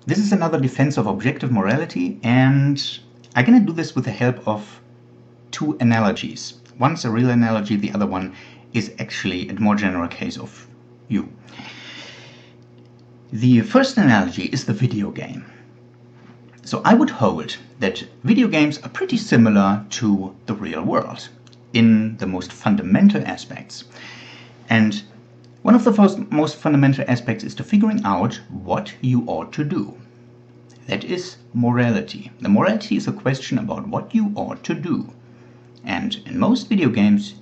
This is another defense of objective morality, and I'm going to do this with the help of two analogies. One's a real analogy, the other one is actually a more general case of you. The first analogy is the video game. So I would hold that video games are pretty similar to the real world in the most fundamental aspects. And one of the most fundamental aspects is to figuring out what you ought to do. That is morality. The morality is a question about what you ought to do. And in most video games,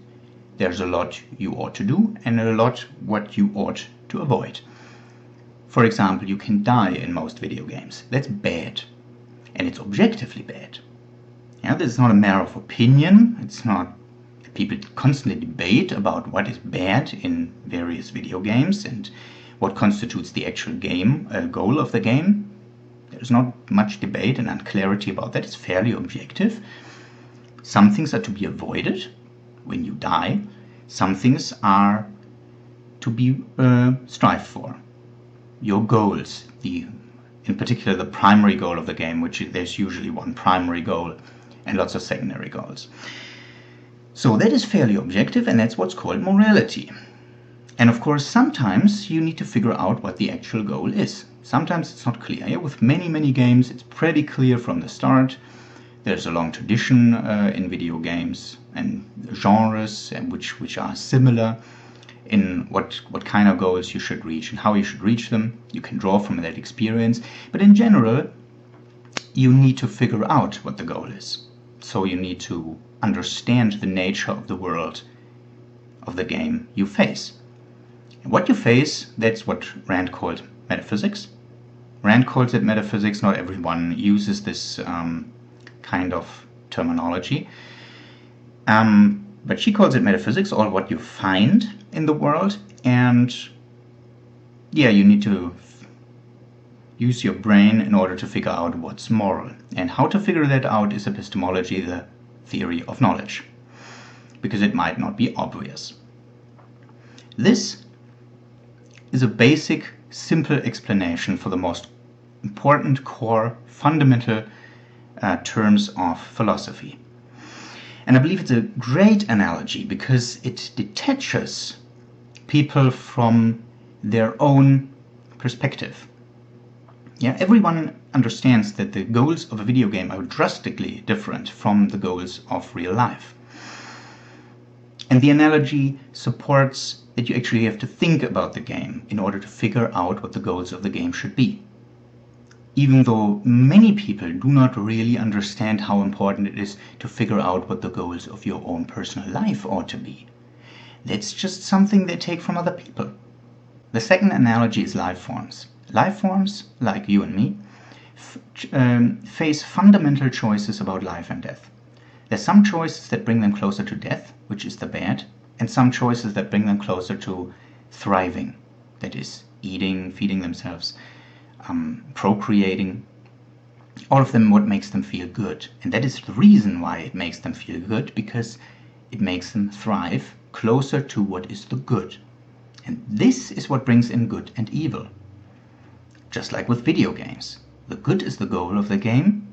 there's a lot you ought to do and a lot what you ought to avoid. For example, you can die in most video games. That's bad. And it's objectively bad. Yeah, this is not a matter of opinion. It's not. People constantly debate about what is bad in various video games and what constitutes the actual game, goal of the game. There's not much debate and unclarity about that. It's fairly objective. Some things are to be avoided when you die. Some things are to be strived for. Your goals, in particular the primary goal of the game, which there's usually one primary goal and lots of secondary goals. So that is fairly objective, and that's what's called morality. And of course, sometimes you need to figure out what the actual goal is. Sometimes it's not clear. With many games, it's pretty clear from the start. There's a long tradition in video games and genres which are similar in what kind of goals you should reach and how you should reach them. You can draw from that experience. But in general, you need to figure out what the goal is. So you need to understand the nature of the world of the game you face. And what you face, that's what Rand called metaphysics. Rand calls it metaphysics. Not everyone uses this kind of terminology. But she calls it metaphysics, or what you find in the world. And yeah, you need to use your brain in order to figure out what's moral. And how to figure that out is epistemology, the theory of knowledge, because it might not be obvious. This is a basic, simple explanation for the most important core, fundamental terms of philosophy. And I believe it's a great analogy because it detaches people from their own perspective. Yeah, everyone understands that the goals of a video game are drastically different from the goals of real life. And the analogy supports that you actually have to think about the game in order to figure out what the goals of the game should be. Even though many people do not really understand how important it is to figure out what the goals of your own personal life ought to be. That's just something they take from other people. The second analogy is life forms. Life forms, like you and me, face fundamental choices about life and death. There's some choices that bring them closer to death, which is the bad, and some choices that bring them closer to thriving, that is, eating, feeding themselves, procreating. All of them what makes them feel good. And that is the reason why it makes them feel good, because it makes them thrive closer to what is the good. And this is what brings in good and evil. Just like with video games. The good is the goal of the game.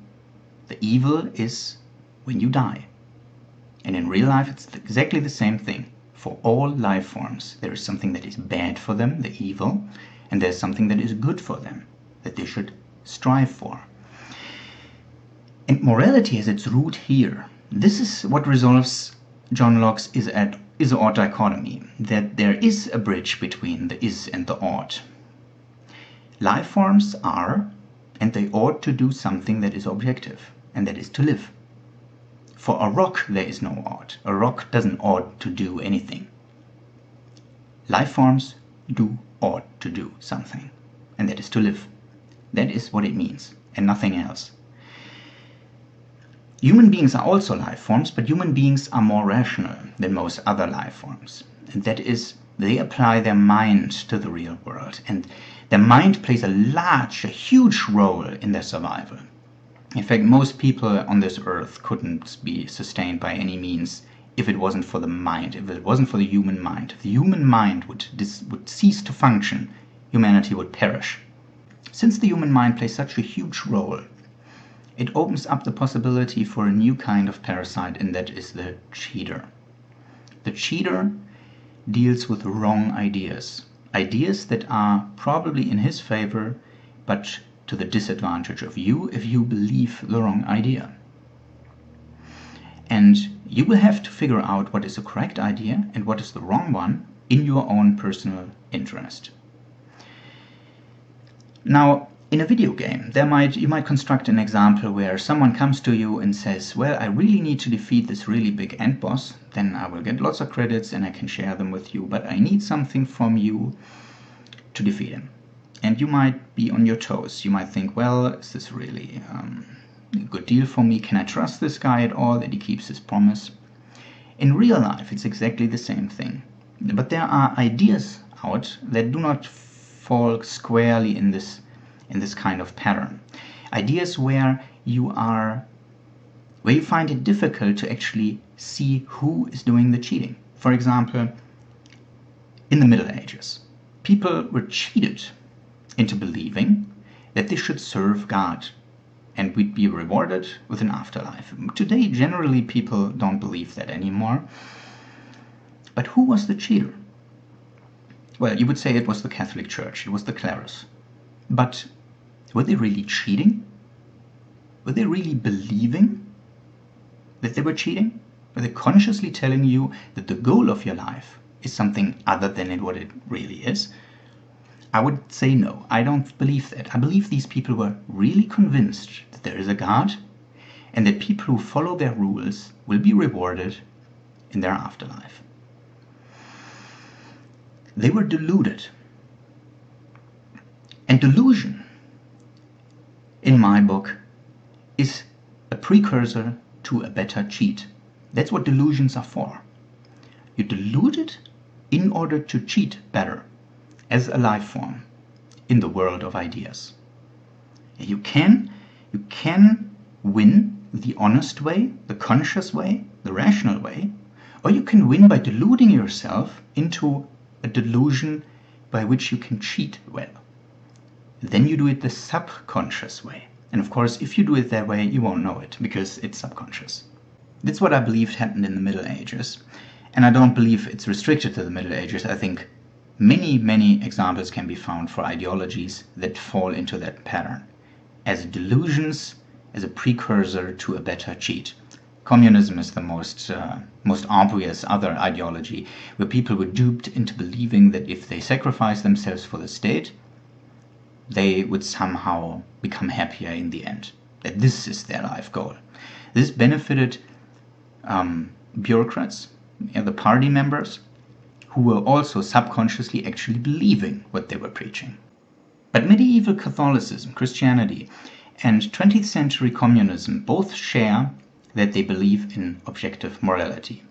The evil is when you die. And in real life, it's exactly the same thing. For all life forms, there is something that is bad for them, the evil, and there's something that is good for them, that they should strive for. And morality has its root here. This is what resolves John Locke's is-ought dichotomy, that there is a bridge between the is and the ought. Life forms are, and they ought to do something that is objective, and that is to live. For a rock, there is no ought. A rock doesn't ought to do anything. Life forms ought to do something, and that is to live. That is what it means, and nothing else. Human beings are also life forms, but human beings are more rational than most other life forms. And that is, they apply their mind to the real world, and their mind plays a huge role in their survival. In fact, most people on this earth couldn't be sustained by any means if it wasn't for the mind, if it wasn't for the human mind. If the human mind would cease to function, humanity would perish. since the human mind plays such a huge role, it opens up the possibility for a new kind of parasite, and that is the cheater. The cheater deals with wrong ideas. Ideas that are probably in his favor, but to the disadvantage of you if you believe the wrong idea. And you will have to figure out what is the correct idea and what is the wrong one in your own personal interest. Now, in a video game, you might construct an example where someone comes to you and says, well, I really need to defeat this really big end boss, then I will get lots of credits and I can share them with you, but I need something from you to defeat him. And you might be on your toes. You might think, well, is this really a good deal for me? Can I trust this guy at all, that he keeps his promise? In real life, it's exactly the same thing. But there are ideas out that do not fall squarely in this kind of pattern. Ideas where you find it difficult to actually see who is doing the cheating. For example, in the Middle Ages, people were cheated into believing that they should serve God and would be rewarded with an afterlife. Today, generally, people don't believe that anymore. But who was the cheater? Well, you would say it was the Catholic Church, it was the clerics. But were they really cheating? Were they really believing that they were cheating? Were they consciously telling you that the goal of your life is something other than what it really is? I would say no, I don't believe that. I believe these people were really convinced that there is a God and that people who follow their rules will be rewarded in their afterlife. They were deluded. And delusion, in my book, is a precursor to a better cheat. That's what delusions are for. You delude it in order to cheat better as a life form in the world of ideas. You can win the honest way, the conscious way, the rational way, or you can win by deluding yourself into a delusion by which you can cheat well. Then you do it the subconscious way. And of course, if you do it that way, you won't know it because it's subconscious. That's what I believed happened in the Middle Ages. And I don't believe it's restricted to the Middle Ages. I think many examples can be found for ideologies that fall into that pattern, as delusions, as a precursor to a better cheat. Communism is the most obvious other ideology, where people were duped into believing that if they sacrifice themselves for the state, they would somehow become happier in the end, that this is their life goal. This benefited bureaucrats, the party members, who were also subconsciously actually believing what they were preaching. But medieval Catholicism, Christianity, and 20th century communism both share that they believe in objective morality.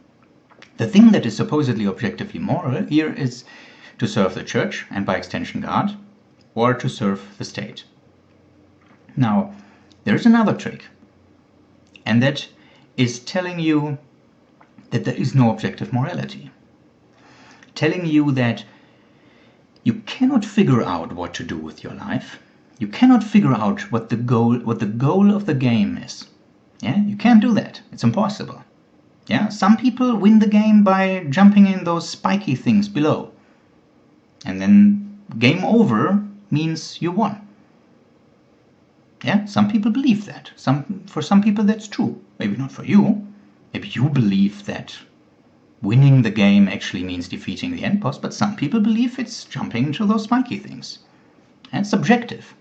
The thing that is supposedly objectively moral here is to serve the church, and by extension God, or to serve the state. Now, there's another trick, and that is telling you that there is no objective morality. Telling you that you cannot figure out what to do with your life. You cannot figure out what the goal of the game is. Yeah, you can't do that. It's impossible. Yeah, some people win the game by jumping in those spiky things below. And then game over means you won. Yeah, some people believe that. For some people that's true. Maybe not for you. Maybe you believe that winning the game actually means defeating the end boss, but some people believe it's jumping into those spiky things. And it's subjective.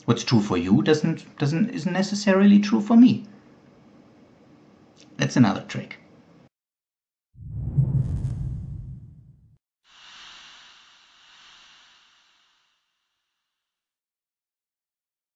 What's true for you isn't necessarily true for me. That's another trick.